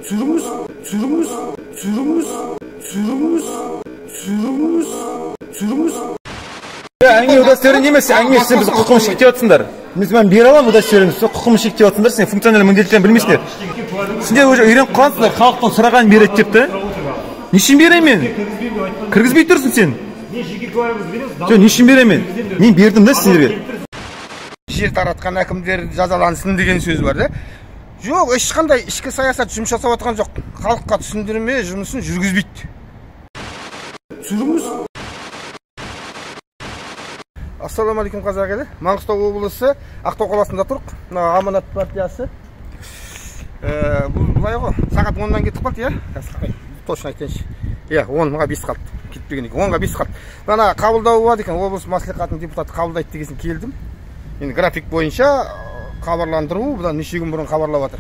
Әңгіме удостоверен емес, әңгіме сен біз құқығын шектеп жатсыңдар. Мен бере аламын удостоверен, құқығын шектеп жатсыңдар, сен функционал міндеттерін білмейсіңдер. Сендер уже үйреніп қалғансыңдар, халықтан сұраған береді деп та. Нешін беремін мен? Кіргізбей тұрсың сен. Нешін беремін мен? Мен бердім да сендерге. Жер таратқан әкімдер жазалансын деген сөз бар да. Жоқ, ешқандай ішкі саясат жұмыс жасап жатқан жоқ. Халыққа түсіндірме жұмысын жүргізбейді. Ассалаумағалейкум қазақ елі. Маңғыстау облысы Ақтау қаласында тұрық. Мына Аманат партиясы. Бұл былай ғой, сағат 10-дан кетіп қалды, иә? Точно айтайыншы. Иә, 10-ға 5 қалды. Кетпеген екен, 10-ға 5 қалды. Мына қабылдау болады екен, облыс мәслихатының депутаты қабылдайды дегесін келдім. Енді график бойынша хабарландыру, бұдан неше күн бұрын хабарлап жатыр.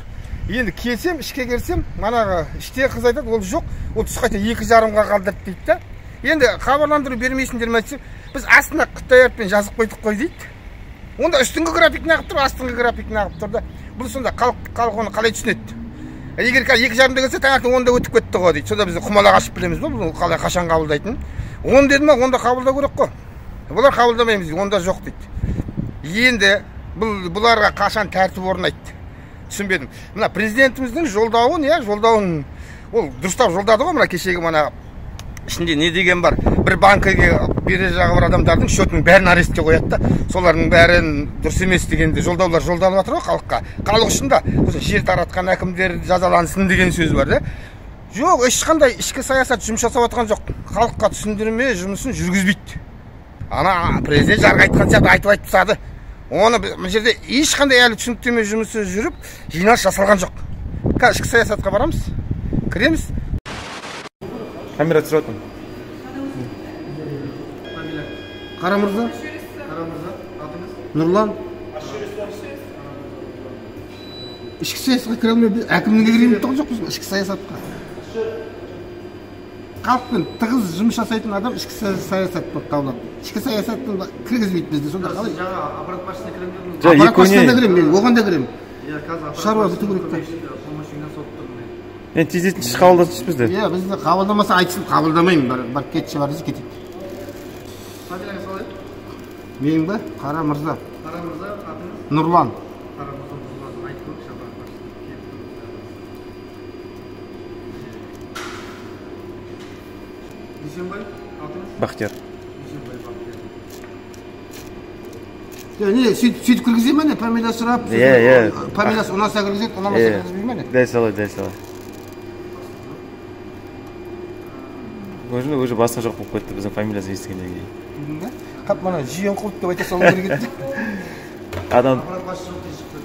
Енді келсем, ішке келсем, манағы іште қыз айтады, ол жоқ, ол түс қайта 2:30-ға қалдырды дейді да. Енді хабарландыру бермейсіңдер ме десем, біз астына Қытай әріппен жазып қойдық қой дейді. Онда үстіңгі график неғып тұр, астыңғы график неғып тұр да. Бұл сонда халық оны қалай түсінеді? Егер 2:30-да келсе, таңертең 10-да өтіп кетті ғой дейді. Сонда біз құмалақ ашып білеміз ба, бұл қалай қашан қабылдайтын? 10 деді ма, онда қабылдау керек қой. Бұлар қабылдамаймыз, онда жоқ дейді. Енді бұларға қашан тәртіп орнайды? Түсінбедім. Мына президентіміздің жолдауын, иә, жолдауын ол дұрыстап жолдады ғой, мына кешегі мана ішінде не деген бар? Бір банкіге бере жағы бар адамдардың счетының бәрін арестке қояды да, солардың бәрін дұрыс емес дегенде жолдаулар жолданып жатыр ғой халыққа. Халық үшін да жер таратқан әкімдер жазалансын деген сөз бар да. Жоқ, ешқандай ішкі саясат жұмыс жасап жатқан жоқ. Халыққа түсіндірме жұмысын жүргізбейді. Ана президент жарғы айтқан сияқты айтып тастады. Оны бұл жерде ешқандай әлі түсініктеме жұмысы жүріп, жиналыс жасалған жоқ. Қазір ішкі саясатқа барамыз, кіреміз. Камера түсіріп отырмын. Қарамырза? Нұрлан? Ішкі саясатқа кіре алмай, әкімдікке кіремін тұғы жоқ біз, ішкі саясатқа. Халықпен тығыз жұмыс жасайтын адам ішкі саясат болып табылады. Ішкі саясаттың кіргізбейді бізде, сонда қалай? Аппарат басшысына кіремін. Аппарат басшысына кіремін, мен оған да кіремін. Шаруа біту керек та. Мен тездетінші қабылдасыншы бізде. Иә, бізді қабылдамаса айтсын, қабылдамаймын, бар кетші бар десе кетейік. Фамилияңыз қалай? Менің ба? Қара Мырза. Қара Мырза, атыңыз? Нұрлан. Қара Мырза, Нұрлан, айтып көріңізші аппарат басшысына. Дүйсенбай, атыңыз? Бақтияр. Дүйсенбай, Бақтияр. Не, сөйтіп кіргізе ме не? Фамилия сұрап, фамилиясы ұнаса кіргізеді, ұнамаса кіргізбей ме не? Дәл солай, дәл солай. Уже басқа жоқ болып кетті біздің фамилиясы естігеннен кейін. Қап мана жиен құлып деп айта салу керек еді. Адам Аппарат басшысы жоқ дейсіз бе?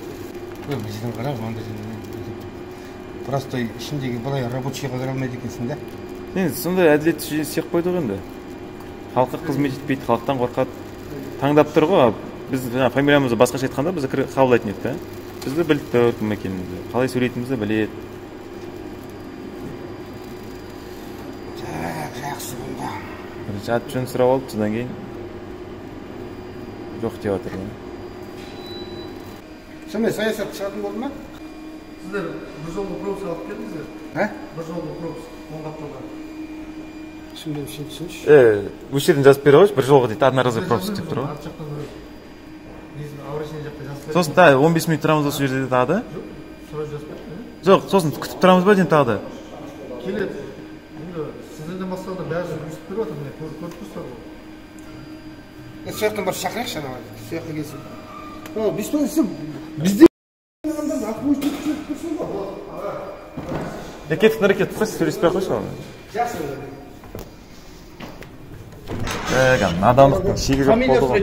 Біздің қарап, мынандай просто ішіндегі былай рабочийға кіре алмайды екенсің да. Енді сондай әділетті жүйе сияқты қойды ғой енді. Халыққа қызмет етпейді, халықтан қорқады. Таңдап тұр ғой. Біз фамилиямызды басқаша айтқанда бізді қабылдайтын еді да. Бізді біліп тұр кім екенімізді, қалай сөйлейтінімізді біледі. Жақсы бұнда. Бірінші аты жөнін сұрап алып, содан кейін жоқ деп жатыр. Сонымен саясат шығатын болды ма? Сіздер бір жолғы пропуск алып келдіңіздер? Бір жолғы пропуск, 10 қапталға. Түсінші. Осы жерден жазып бере қойшы, бір жолға дейді, одноразовый пропуск деп тұр ғой. Арт жақтан көреді. Аурашен жақта жазып береді. Сосын 15 минут тұрамыз осы жерде тағы да? Сұрау жазып береді. Жоқ, сосын күтіп тұрамыз ба дейін тағы да? Келеді. Енді сіздерден басталды бәрі өстіп беріп жатыр, міне көріп тұрсыздар ғой. Сол жақтан бар шақырайықшы ана сол жаққа келсін. Бізде адамдарды ақыл өшіп тұрсың ғой. Кеттік нарекет қойшы, сөйлеспей қойшы оны. Жақсы. Надандықтың шегі жоқ болды ғой.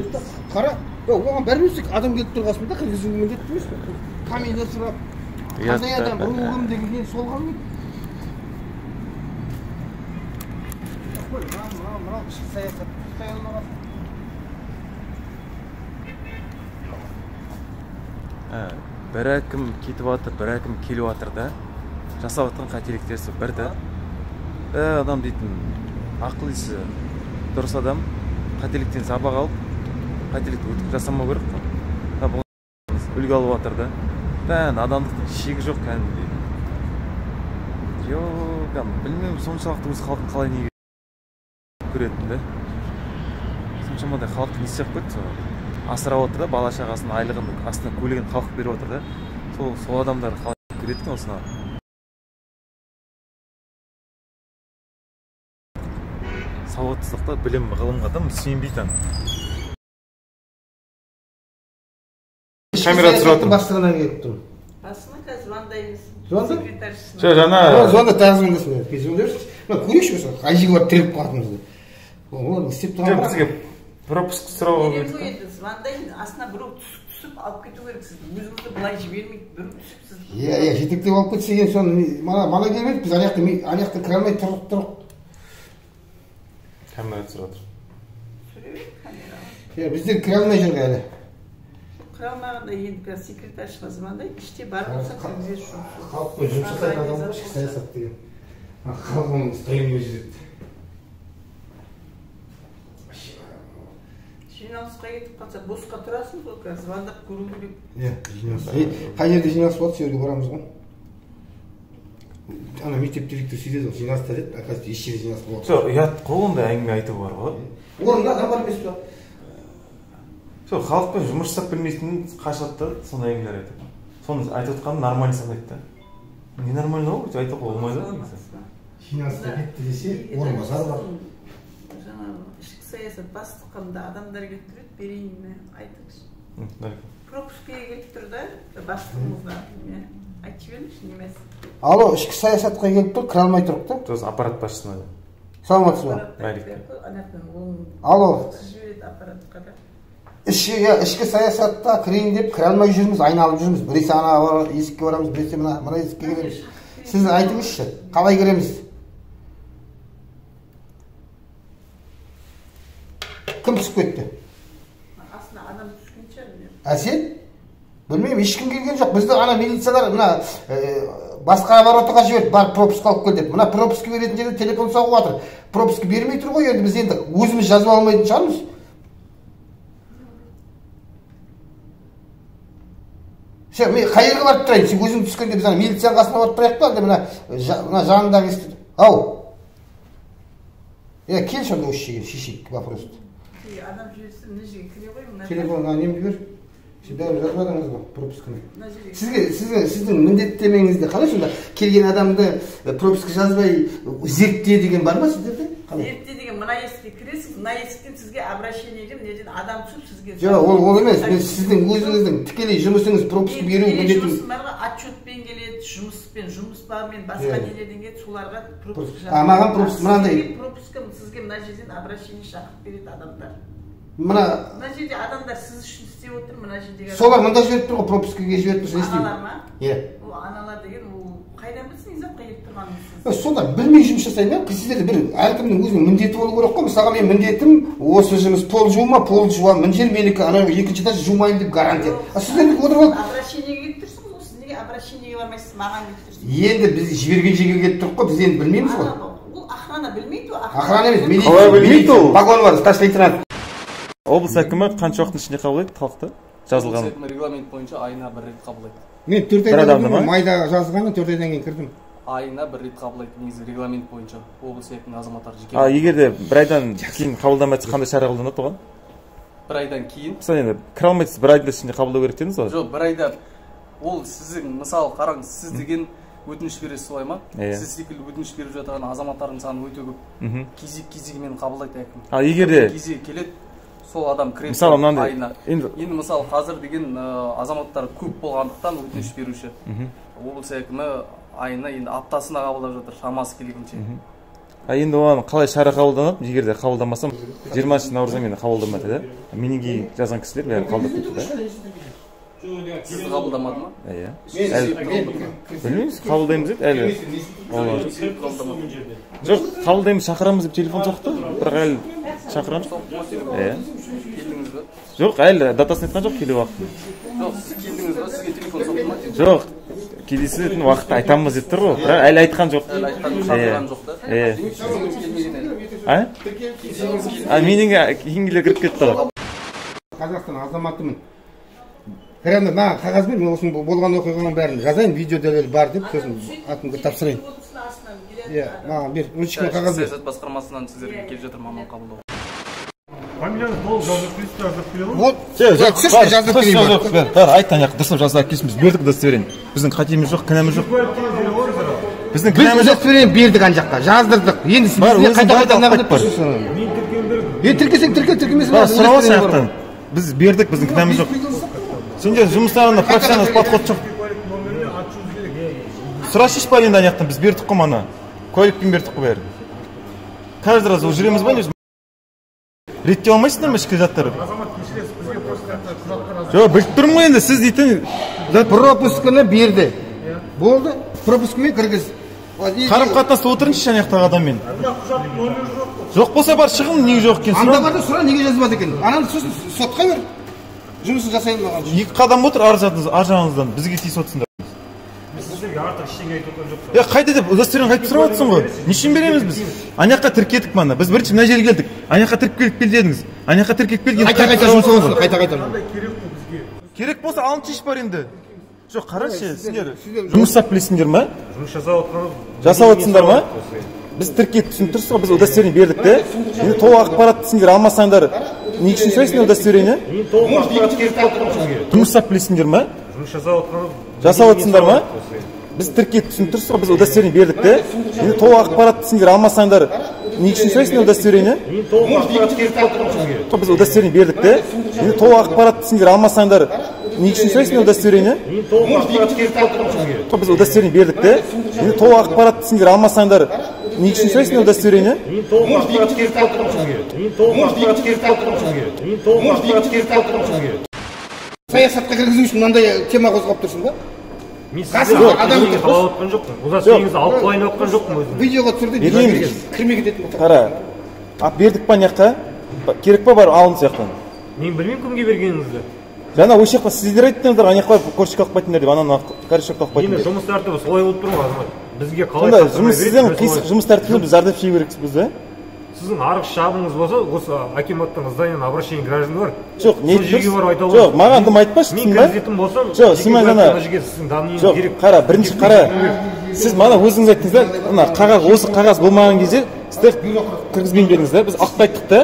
Қара, оған бәріміз адам келіп тұрғасында кіргізу міндетті емес пе? Фамилия сұрап, қандай адам, руым деген сол қалмайды. Мынау ішкі саясат ұстай алмаған. Бір әкім кетіп жатыр, бір әкім келіп жатыр да. Жасап жатқан қателіктерсі бір да. Адам дейтін ақылысы дұрыс адам қателіктен сабақ алып, қателікті өтіп жасамау керек қой. Үлгі алып жатыр да. Адамдықтың шегі жоқ кәдімгідей. білмеймін соншалықты өз халқын қалай неге көретін да. Соншамадай халықты не істеп қойды, асырап отыр да, бала шағасын айлығын астына көлігін халқы беріп отыр да. Сол адамдар қалай көреді екен осыны. Сауатсыздықта білім ғылымға да сүйенбейтін. Камера түсіріп отыр. Бастығынан келіп тұрмын. Басына қазір звондаймыз. Звонда? Секретаршысына. Жаңа Звонда тағы звондасың. Звондайсың. Мына көрейікші осы. қай жерге барып тіреліп қалатынымызды. Оны істеп тұрған ба? бізге пропуск сұрауға Менен кетті. қойды, звондаймын, астына біреу түсіп алып кету керексіз. Өзіңізді былай жібермейді, біреу түсіпсіз. Иә, жетектеп алып кетсе екен соны мана келмеді. Біз ана жақта кіре алмай тұрдық. Камера түсіріп отыр. Сүре бер камераны. Иә, біздер кіре алмай жүрген әлі. Кіре алмағанда енді қазір секретаршыға звондайды, іште бар болса кіргізеді жұмыс. Халықпен жұмыс жасайтын адам ғой, ішкі саясат деген. Халық оның стоймей жүреді. Жиналысқа кетіп қалса, босқа тұрасың ғой, қазір звондап көру керек. Иә, жиналыс. Қай жерде жиналыс болады, сол жерге барамыз ғой. Ана мектеп директоры сөйледі ғой, жиналыста деді, оказывается, еш жерде жиналыс болады. Ұят қой, ондай әңгіме айту бар ғой. Орында адам бар емес пе? Халықпен жұмыс жасап білмейтін қашады да, сондай әңгімелер айтады. Соны айтып отқанын нормально санайды да. Не нормально ғой, айтуға болмайды да. Жиналысқа кетті десе, орынбасар бар. Жаңағы ішкі саясат бастыққа адамдар келіп тұрады, берейін, айтыңызшы. Пропускіге келіп тұр да, бастығымызға. Айтып беріңізші, немесі. Алло, ішкі саясатқа келіп тұр, кіре алмай тұрық та. Сосын аппарат басшысына. Саламатсыз ба? Алло. Ішкі саясатта кірейін деп кіре алмай жүрміз, айналып жүрміз. Біресе ана есікке барамыз, біресе мына есікке келеміз. Сіз айтыңызшы, қалай кіреміз? Кім түсіп кетті? Астына адам түскен шығар. Әсел? Білмеймін, ешкім келген жоқ. Бізді ана милициялар мына басқа оборотқа жіберді, бар пропуск алып кел деп. Мына пропуск беретін жерде телефон соғып жатыр. Пропуск бермей тұр ғой, енді біз енді өзіміз жазып алмайтын шығармыз. Қай жерге барып тұрайын? Сен өзің түскенде біз милицияның қасына барып тұрайық па? Мына жанындағы естіді. Ау! Кел сонда осы жерге, шешейік вопросты. Адам жүйесі мына жерге кіре қоймын. Телефонға немді бер. Бәрін жазып жатырмыз ба, пропусканы? Сіздің міндеттемеңізде қалай сонда келген адамды пропуск жазбай зертте деген бар ма сіздерде? Зертте деген мына есікке кіресіз, мына есіктен сізге обращение етемін, неден адам түсіп сізге... Жоқ, ол емес, сіздің өзіңіздің тікелей жұмысыңыз пропуск беру міндетіңіз. Жұмысым барға отчетпен келеді, жұмыс бармен, басқа нелерден келеді, соларға пропуск жазып. Маған пропуск мынандай... Пропускым сізге мына жерден обращение шақырып береді адамдар. Мына жерде адамдар сіз үшін істеп отыр, мына жердегі... Солар мында жіберіп тұр ғой, пропускіге жіберіп тұрса істеймін. Аналар ма? Иә. Ол аналар деген, ол қайдан білсін, изапқа келіп тұрғаныңыз? Сонда білмей жұмыс жасаймын, сіздерде бір әркімнің өзінің міндеті болу керек қой. Мысалға мен міндетім осы жұмыс пол жуыма, пол жуамын, мына жер менікі, ана екінші этаж жумайын деп гарантия. Сіздерді отырып алып... Обращениеге келіп тұрсыңыз ғой, сіз неге обращениеге бармайсыз, маған келіп тұрсыз? Енді біз жіберген жерге келіп тұрық қой, біз енді білмейміз ғой. Ол охрана білмейді, охрана емес, милиция. Погон бар, старший лейтенант. Облыс әкімі қанша уақыттың ішінде қабылдайды халықты? Жазылған. Облыс әкімі регламент бойынша айына бір рет қабылдайды. Мен 4 айдан кейін майда жазылғаннан 4 айдан кейін кірдім. Айына бір рет қабылдайды, негізі регламент бойынша облыс әкімінің азаматтары жеке. Егер де бір айдан кейін қабылдамайтса қандай шара қолданады оған? Бір айдан кейін. Мысалы енді кіре алмайтсыз, бір айдың ішінде қабылдау керек дедіңіз ғой? Жоқ, бір айда ол сіздің, мысалы қараңыз, сіз деген өтініш бересіз солай ма? Сіз секілді өтініш беріп жатқан азаматтардың саны өте көп. Кезегімен қабылдайды әкім. Егер де кезек келеді, сол адам кіреді айына. Енді мысалы қазір деген азаматтар көп болғандықтан өтініш беруші. Облыс әкімі айына енді аптасына қабылдап жатыр, шамасы келгенше. Енді оған қалай шара қабылданады? Егер де қабылдамасам 20 наурыздан мені қабылдамады да? Менен кейін жазған кісілер бәрі қабылдап кетті да? Сіз қабылдамады ма? Иә. Білмейміз, қабылдаймыз деді әлі. Жоқ, қабылдаймыз, шақырамыз деп телефон соқты, бірақ әлі шақырамыз. Келдіңіз бе? Жоқ, әлі датасын айтқан жоқ келу уақытын. Жоқ, сіз келдіңіз бе? Сізге телефон соқты ма? Жоқ, келесетін уақытты айтамыз деп тұр ғой, бірақ әлі айтқан жоқ. Әлі шақырған жоқ та? Кезеңіңіз келмеген әлі? Менің кейінгілер кіріп кетті ғой. Қазақстан азаматымын. Кіремді, маған қағазбен мен осының болған оқиғаның бәрін жазайын, видео дәлел бар деп, сосын атымды тапсырайын. Иә, маған бер. Ручкамен қағаз бер. Саясат басқармасынан сіздерге келіп жатыр маман қабылдау. Фамилияны толық жазып бересіздер, жазып бере ма? Вот. Жазып берейін. Айт ана дұрыс жазып келсін, біз бердік удостоверение. Біздің қатеміз жоқ, кінәміз жоқ. Біздің кінәміз жоқ. Удостоверение бердік ана жаққа, жаздырдық. Енді сіз қайта неғып тұрсыз? Мен тіркеуім беріп. Тіркесең тіркемесің. Сұрап алшы аяқтан. Біз бердік, біздің кінәміз жоқ. Сендер жұмыстарында профессионалдық подход жоқ. Сұрашы па енді аяқтан, біз бердік қой мана. Куәлікпен бердік қой бәрі. Каждый раз жүреміз ба не? Реттей алмайсыңдар ма ішкі заттарды? Жоқ, біліп тұрмын ғой енді, сіз дейтін пропускіні берді. Болды, пропускімен кіргіз. Қарым-қатынаста отырыңызшы аяқтағы адаммен. Жоқ болса бар шығын, неге жоқ екен? Анда барды сұра, неге жазбады екен? Ананы сосын сотқа бер. Жұмысын жасайын маған. Екі қадам отыр ар жағыңыздан, бізге тиіс отырсыңдар. Артық ештеңе айтып отырған жоқсың. Қайда деп удостоверение қайтып сұрап отырсың ғой? Нешін береміз біз? Анаяққа тіркедік мана. Біз бірінші мына жерге келдік. Анаяққа тіркеліп кел дедіңіз. Анаяққа тіркеліп кел. Қайта жұмсаңыз, қайта. Керек қой бізге. Керек болса алып шеш бар енді. Жоқ, қарашы, сендер жұмыс жасап білесіңдер ма? Жұмыс жасап отырсыңдар ма? Біз тіркедік, түсініп тұрсыз ғой, біз удостоверение бердік те. Енді толық ақпаратты сендер алмасаңдар, не үшін сұрайсыңдар удостоверение? Мен толық ақпарат беріп отырмын сізге. Жұмыс жасап білесіңдер ма? Жұмыс жасап отырсыңдар ма? Біз тіркедік, түсініп тұрсыз ғой, біз удостоверение бердік те. Енді толық ақпаратты сендер алмасаңдар, не үшін сұрайсыңдар удостоверение? Мен толық ақпарат беріп отырмын сізге. Біз удостоверение бердік те. Енді толық ақпаратты сендер алмасаңдар, не үшін сұрайсыңдар удостоверение? Мен толық ақпарат беріп отырмын сізге. Біз удостоверение бердік те. Енді толық ақпаратты сендер алмасаңдар, не үшін сұрайсыңдар удостоверение? Мен толық ақпарат беріп отырмын сізге. Мен толық ақпарат беріп отырмын сізге. Мен толық ақпарат беріп отырмын сізге. Саясатқа кіргізу үшін мынандай тема қозғап тұрсың ба? Мен сізге адамды қалап отқан жоқпын. Удостоверениеңізді алып қойын отқан жоқпын өзім. Видеоға түсірді, кірме кететін болса. Қара, бердік па аяққа? Керек па бар алын сияқтан? Мен білмеймін кімге бергеніңізді. Жаңа осы жақта сіздер айттыңыздар, аяққа корочка алып қайтыңдар деп, ананы корочка алып қайтыңдар. Енді жұмыс тәртібі солай болып тұр ғой азамат. Бізге қалай жұмыс сізден қисық жұмыс тәртібінен біз зардап шегу керекпіз біз, Сіздің арыз шағымыңыз болса, осы акиматтың зданиедан обращение граждан бар. Жоқ, не жерге барып айта жоқ, маған дым айтпашы, мен кредитім болсам, жоқ, сен мына жоқ, қара, бірінші қара. Сіз мана өзіңіз айттыңыздар, мына қағаз, осы қағаз болмаған кезде сіздер кіргізбейін дедіңіздер. Біз ақты айттық та.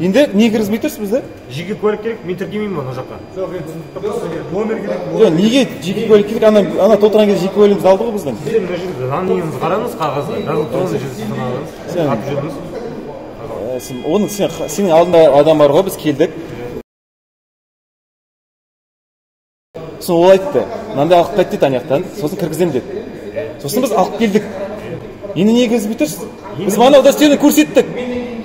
Енді не кіргізбей тұрсыз бізді? Жеке куәлік керек, мен тіркемеймін мына жаққа. Жоқ, номер керек. Жоқ, неге жеке куәлік керек? Ана толтырған кезде жеке куәлігімізді алды ғой біздің. Сіздер мына жерде данныйыңызды қараңыз, қағазды. Жазылып тұрған жерді атып жүріңіз. Оның сенің алдында адам бар ғой, біз келдік. Сосын ол айтты, мынандай алып қайт дейді аяқтан, сосын кіргізем деді. Сосын біз алып келдік. Енді не кіргізбей тұрсыз? Біз мана удостоверение көрсеттік.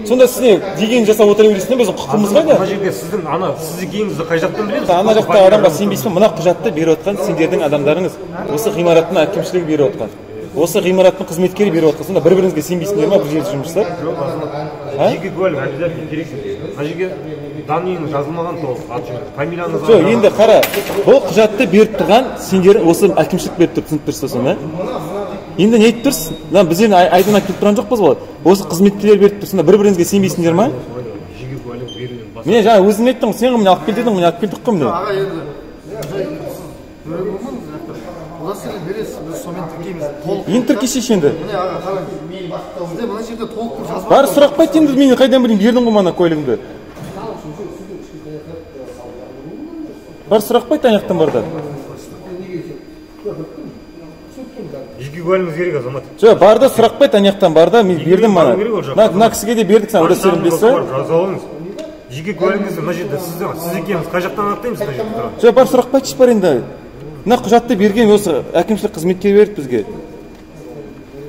Сонда сіз дегенін жасап отыра бересіңдер, біздің құқығымыз ғой да? Мына жерде сіздің сіз дегеніңізді қай жақтан білеміз? Ана жақта адамға сенбейсің, мына құжатты беріп отқан сендердің адамдарыңыз. Осы ғимараттың әкімшілігі беріп отқан. Осы ғимараттың қызметкері беріп отқан. Сонда бір-біріңізге сенбейсіңдер ма, бір жерде жұмыс жасап? Жеке куәлік обязательно керек. Мына жерге данныйыңыз жазылмаған толық аты жөніңіз, фамилияңыз. Жоқ, енді қара, бұл құжатты беріп тұрған сендер осы әкімшілік беріп тұр, түсініп тұрсыз ба? Енді не айтып тұрсыз? Біз енді айдан келіп тұрған жоқпыз ғой. Осы қызметкерлер беріп тұр, сонда бір-біріңізге сенбейсіңдер ма? Жеке куәлік беруден бас. Мен жаңа өзің айттың, сен ғой мені алып кел дедің, мені алып келдік қой міне. Аға енді удостоверение бересіз, біз сонымен тіркейміз. Енді тіркешеш енді. Міне аға қараңыз. Сізде мына жерде толық жазылған. Бары сұрақ қайт енді, мен қайдан білейін, бердің ғой мана куәлігімді. Бары сұрақ қайт аяқтан барда. Жеке куәлігіңіз керек азамат. Жоқ, барды сұрақ қайт аяқтан барда, мен бердім мана. Мына кісіге де бердік, сен удостоверение берсе. Жеке куәлігіңізді мына жерде сіз екеніңіз қай жақтан анықтаймыз мына жерде? Жоқ, бар сұрақ қайтшы бар енді. Мына құжатты берген осы әкімшілік қызметкер берді бізге.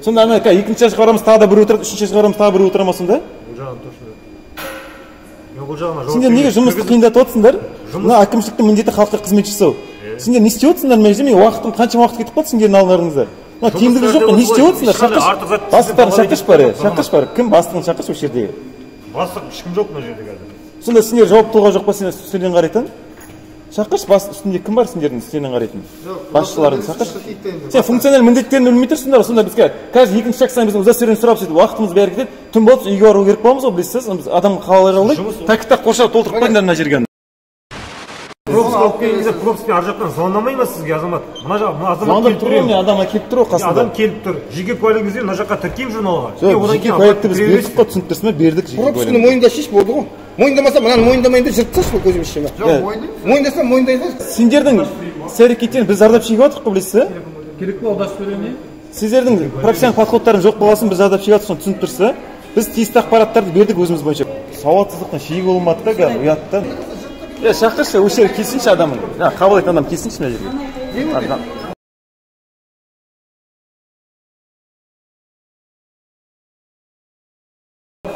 Сонда ана екінші жасқа барамыз, тағы да бір отырады, үшінші жасқа барамыз, тағы бір отыра ма сонда? Сендер неге жұмысты қиындатып отырсыңдар? Мына әкімшіліктің міндеті халыққа қызмет жасау. Сендер не істеп отырсыңдар мына жерде? Мен уақытым қанша уақыт кетіп қалды сендердің алдыңарыңызда? Мына тиімділігі жоқ, не істеп отырсыңдар? Бастықтарын шақыршы бар, шақыршы бар. Кім бастығын шақыршы осы жердегі? Бастық ешкім жоқ мына жерде қазір. Сонда сендер жауаптылығы жоқ па сендер үстелден қарайтын? Шақыршы, үстінде кім бар сендердің үстелден қарайтын? Басшыларын шақыршы. Сен функционал міндеттерін білмей тұрсыңдар, сонда бізге қазір екінші шақырсаң біздің удостоверение сұрап сөйтіп уақытымыз бәрі кетеді. Түн болды, үйге бару керек боламыз ғой, білесіз, біз адам қалай жаулайды? Так қоршап толтырып қойыңдар мына жерге. пропуск алып келген кезде пропускпен ар жақтан звондамай ма сізге азамат? Мына азамат звондап тұр ғой, адамға келіп тұр ғой қасында. Адам келіп тұр. Жеке куәлігіңізді мына жаққа тіркеймін журналға. Жоқ, жеке куәлікті біз бердік қой, түсініп тұрсың ба? Бердік жеке куәлікті. Пропускіні мойында шеш болды ғой. Мойындамаса мынаны мойындамайын деп жыртып тасташы көзім ішіме. Жоқ, мойындаймын. Мойындасам мойындайды. Сендердің іс-әрекеттен біз зардап шегіп отырық қой, білесіз? Керек пе удостоверение? Сіздердің профессионалдық подходтарың жоқ болғасын біз зардап шегіп отырсың, түсініп тұрсыз? Біз тиісті ақпараттарды бердік өзіміз бойынша. Сауатсыздықтың шегі болмады да, ұятты. Шақыршы, осы жерге келсінші адамын. Қабылдайтын адам келсінші мына жерге.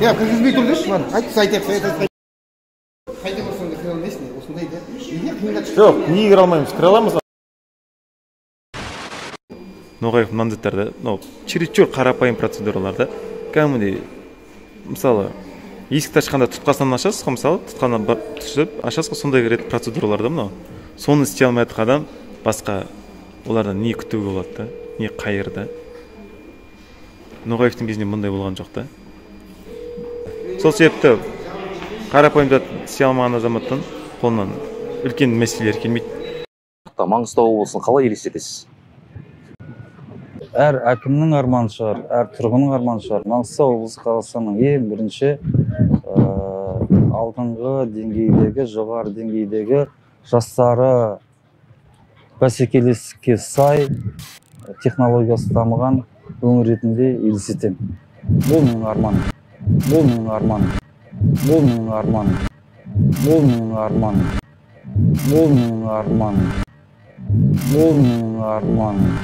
Кіргізбей тұр деші, айтыс айтайық. Қайда барсаң да кіре алмайсың, осындай да. Неге қиындап шығып? Жоқ, неге кіре алмаймыз, кіре аламыз. Ноғаев мынандықтарда, чересчур қарапайым процедураларда, кәдімгідей, мысалы, есікті ашқанда тұтқасынан ашасыз ғой, мысалы, тұтқаннан түсіп, ашасыз ғой, сондай рет процедураларда мынау. Соны істей алмайтын адам басқа олардан не күтуге болады да, не қайырда. Ноғаевтың кезінде мұндай болған жоқ та. Сол себепті қарапайым зат істей алмаған азаматтан қолынан үлкен мәселелер келмейді. Маңғыстау облысын қалай елестетесіз? Әр әкімнің арманы шығар, әр тұрғынның арманы шығар. Маңғыстау облысы Қазақстанның ең бірінші алдыңғы деңгейдегі, жоғары деңгейдегі жастары бәсекелестікке сай технологиясы дамыған өңір ретінде елестетемін. Бұл менің арманым. Бұл менің арманым. Бұл менің арманым. Бұл менің арманым. Бұл менің арманым. Бұл менің арманым.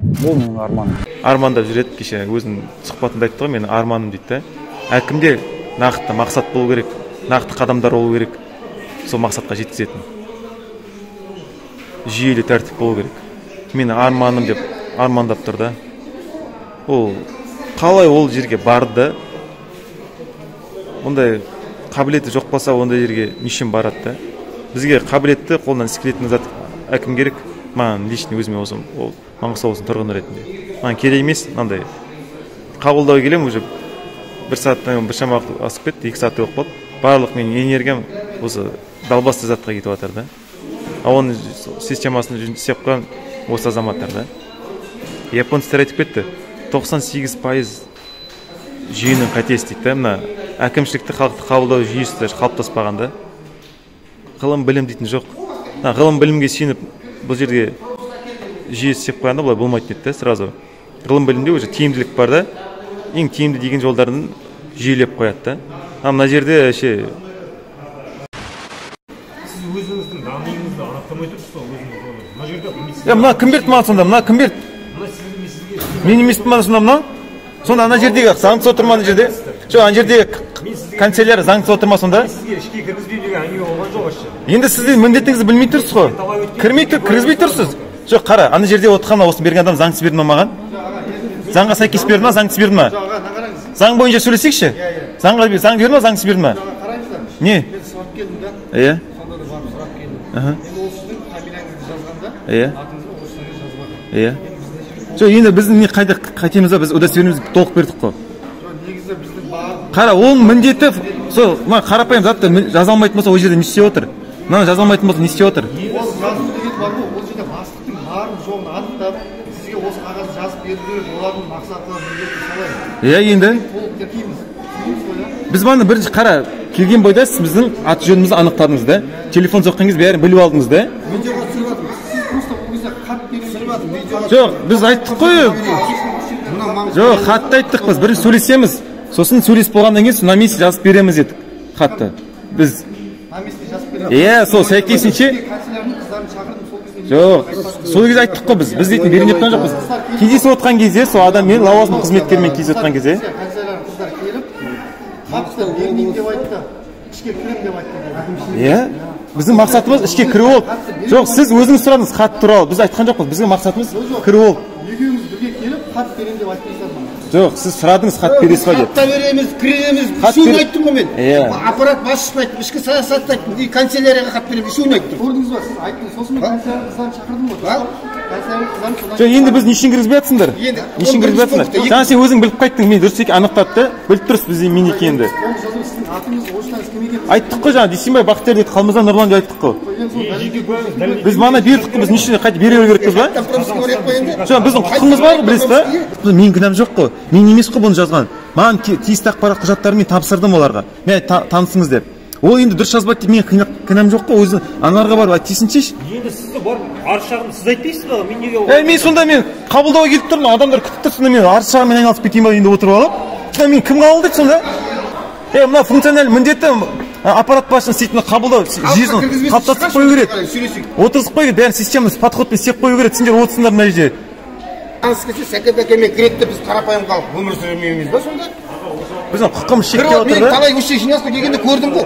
Бұл менің арманым. Армандап жүреді, кеше өзінің сұхбатында айтты ғой, менің арманым дейді. Әкімде нақты мақсат болу керек, нақты қадамдар болу керек, сол мақсатқа жеткізетін. Жүйелі тәртіп болу керек. Менің арманым деп армандап тұр да. Ол қалай ол жерге барды? Ондай қабілеті жоқ болса, ондай жерге нешін барады да. Бізге қабілетті қолынан іс келетін зат әкім керек. Маған лично өзіме осы Маңғыстау облысының тұрғыны ретінде. Маған керек емес, мынандай қабылдау келем, уже бір сағаттан біршама уақыт асып кетті, 2 сағаттай болып қалды. Барлық менің энергиям осы далбасты затқа кетіп жатыр да. Оның системасын істеп қойған осы азаматтар да. Японецтер айтып кетті, 98% жүйенің қатесі дейді. Мына әкімшілікті халықты қабылдау жүйесі қалыптаспағанда, ғылым білім дейтін жоқ. Ғылым білімге сүйеніп бұл жерге жүйесі істеп қойғанда бұлай болмайды дейді, сразу. Ғылым білімде уже тиімділік бар да, ең тиімді деген жолдарын жүйелеп қояды да. Мына жерде сіз өзіңіздің дамиыңызды анықтамай тұрсыз ғой, өзіңіз. Мына жерде мына кім берді маған сонда? Мына кім берді? Мен емеспін мана сонда мына? Сонда ана жердегі заңсыз отыр ма ана жерде? Жоқ, ана жердегі канцелярия заңсыз отыр ма сонда? Сізге ішке кіргізбей деген әңгіме болған жоқ вообще. Енді сіздің міндетіңізді білмей тұрсыз ғой. Кіргізбей тұрсыз. Жоқ, қара, ана жерде отырған осы берген адам заңсыз берді ма маған? Заңға сәйкес берді ма, заңсыз берді ма? Заң бойынша сөйлесейікші? Заң берді ма, заңсыз берді ма? Не? Мен сұрап келдім да. Иә. Сонда да барып сұрап келдім. Енді ол сіздің фамилияңызды жазғанда, иә. атыңызды орысшаға жазбаған. Иә. Жоқ, енді біздің не қайда қайтеміз ба, біз удостоверениемізді толық бердік қой. Жоқ, негізі біздің барлық Қара, оның міндеті сол қарапайым затты жаза алмайтын болса, ол жерде не істеп отыр? Мынаны жаза алмайтын болса, не істеп отыр? ол жазу деген бар ғой, ол жерде бастықтың барын жоғын анықтап, сізге осы қағазды жазып беру керек, олардың мақсаты міндеті солай. Иә, енді Толық тіркейміз. біз мана бірінші қара, келген бойда сіз біздің аты жөнімізді анықтадыңыз да, телефон соққан кезде бәрін біліп алдыңыз да. Видеоға түсіріп жатырмыз. Сіз просто ол кезде хат беріп түсіріп жатырмыз. Видеоға Жоқ, біз айттық қой. Жоқ, хатты айттық біз, бірінші сөйлесеміз. Сосын сөйлесіп болғаннан кейін на месте жазып береміз дедік хатты. Біз на месте жазып береміз. Иә, сол сәйкесінше. Канцелярның қыздарын шақырдым, сол кезде. Жоқ, сол кезде айттық қой біз дейтін берген деп тұрған жоқпыз. Кездесіп отқан кезде, сол адаммен лауазымды қызметкермен кездесіп отқан кезде. Канцелярның қыздар келіп, хатты бермеймін деп айтты, ішке кірем деп айтты. Иә, біздің мақсатымыз ішке кіру болды. Жоқ, сіз өзіңіз сұрадыңыз хат туралы, біз айтқан жоқпыз. Біздің мақсатымыз кіру болды. Екеуміз бірге келіп, хат берем деп айтпайсыздар ма? Жоқ, сіз сұрадыңыз хат бересіз ба деп. Хатта береміз, кіреміз, үшеуін айттым ғой мен. Аппарат басшысын айттым, ішкі саясатты айттым, канцелярияға хат береміз, үшеуін айттым. Көрдіңіз ба, сіз айттыңыз, сосын мен канцелярның қыздан шақырдым ғой. жоқ енді біз нешін кіргізбей жатсыңдар нешін кіргізбей жатсыңдар жаңа сен өзің біліп қайттың мен дұрыс екен анықтады да біліп тұрсыз бізде мен екенімді айттық қой жаңа дүйсенбай бақтияр дейді қалмазан нұрлан деп айттық қой біз мана бердік қой біз нешін қайтып бере беру керекпіз ба жоқ біздің құқығымыз бар ғой білесіз ба менің кінәм жоқ қой мен емес қой бұны жазған маған тиісті ақпарат құжаттарын мен тапсырдым оларға мен танысыңыз деп ол енді дұрыс жазбайды деп мен кінәм жоқ қой өзі аналарға барып айт дейсінші енді сізді барып арыз шағым сіз айтпайсыз ба мен неге мен сонда мен қабылдауға келіп тұрмын адамдар күтіп тұр сонда мен арыз шағыммен айналысып кетейін ба енді отырып алып мен кім қабылдайды сонда мына функциональ міндеті аппарат басшының істейтін қабылдау жүйесін қалыптастырып қою керек отырғызып қою керек бәрін системаны подходпен істеп қою керек сендер отырсыңдар мына жерде таныс келсе сәкен бәкемен кіреді деп біз қарапайым халық өмір сүремейміз ба сонда біздің құқығымыз шектеп отыр да талай көше жиналысқа келгенде көрдім ғой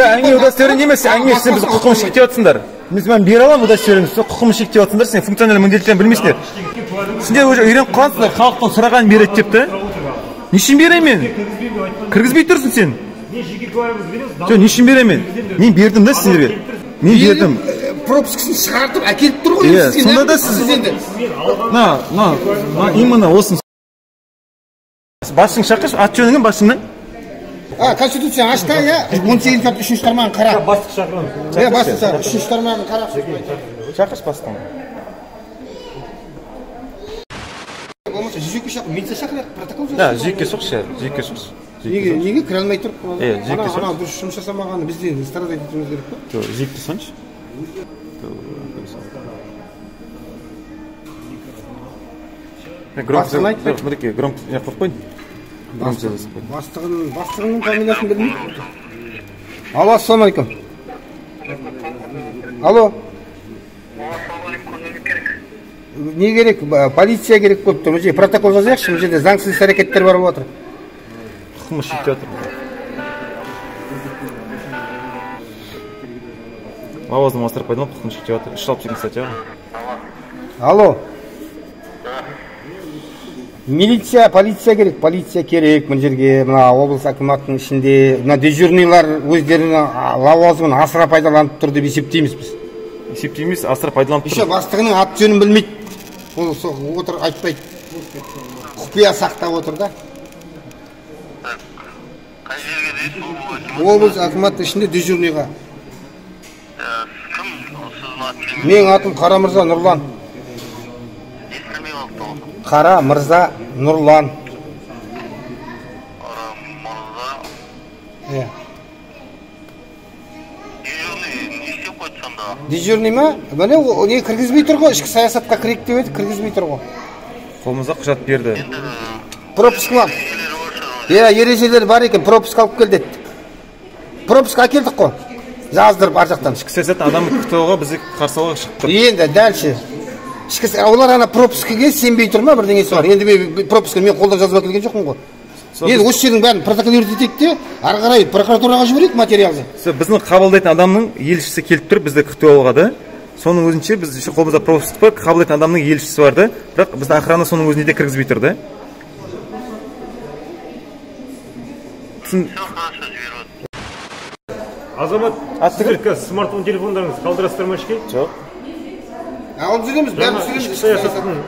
әңгіме удостоверение емес әңгіме сен біздің құқығымызды шектеп жатсыңдар мен бере аламын удостоверениені сен құқығымызды шектеп жатсыңдар сен функциональ міндеттерін білмейсіңдер сендер уже үйреніп қалғансыңдар халықтың сұрағанын береді деп та нешін беремін мен кіргізбей тұрсың сен жоқ нешін беремін мен бердім да сіздерге мен бердім пропускасын шығартып әкеліп тұр ғой иә сонда да сіз именно осыны басшың шақыршы аты жөнің кім басшыңның конституцияны ач та иә 18 бап 3-ші тармағын қара бастық шақырамыз иә бастық 3-ші тармағын қара шақыршы бастығын болмаса 102 шақыр милиция шақырайық протокол да 102-ге соқшы 102-ге соқшы неге кіре алмай тұрып иә 102-ге соқшы ана дұрыс жұмыс жасамағаны бізде страдать етуіміз керек па жоқ 102-ге соншы бастығын айтпайды мінекей громко не қылып қойын бастығының фамилиясын білмейді алло ассалаумағалейкум алло не керек полиция керек болып тұр мына жерге протокол жазайықшы мына жерде заңсыз әрекеттер бар болып жатыр құқығымыз шектеп жатыр лауазым асырып пайдаланып құқығын шектеп жатыр 362 статья алло милиция полиция керек мына жерге мына облыс акиматының ішінде мына дежурныйлар өздерінің лауазымын асыра пайдаланып тұр деп есептейміз біз есептейміз асыра пайдаланып тұр еще бастығының аты жөнін білмейді ол отыр айтпайды құпия сақтап отыр да қай жерге дейсіз облыс акиматтың ішінде дежурныйға кім сіздің атыңыз менің атым Қарамырза Нұрлан естілмей қалыпты ғой Қара Мырза Нұрлан Қарамырза иә дежурный не істеп қойды сонда дежурный ма міне не кіргізбей тұр ғой ішкі саясатқа кірейік деп еді кіргізбей тұр ғой қолымызға құжат берді пропускалап иә ережелер бар екен пропуск алып кел деді пропуск әкелдік қой жаздырып ар жақтан ішкі саясаттың адамды күтіп алуға бізді қарсы алуға шығып тұр енді дальше олар ана пропускіге сенбей тұр ма бірдеңесі бар енді мен пропускіні мен қолдан жазып әкелген жоқпын ғой енді осы жердің бәрін протокол етейік те ары қарай прокуратураға жіберейік материалды біздің қабылдайтын адамның елшісі келіп тұр бізді күтіп алуға да соның өзінше біз қолымызда пропуск бар қабылдайтын адамның елшісі бар да бірақ біздің охрана соның өзіне де кіргізбей тұр да азамат сіздер қазір смартфон телефондарыңызды қалдырасыздар ма ішке жоқ алып жүреміз бәрін ішкі саясаттың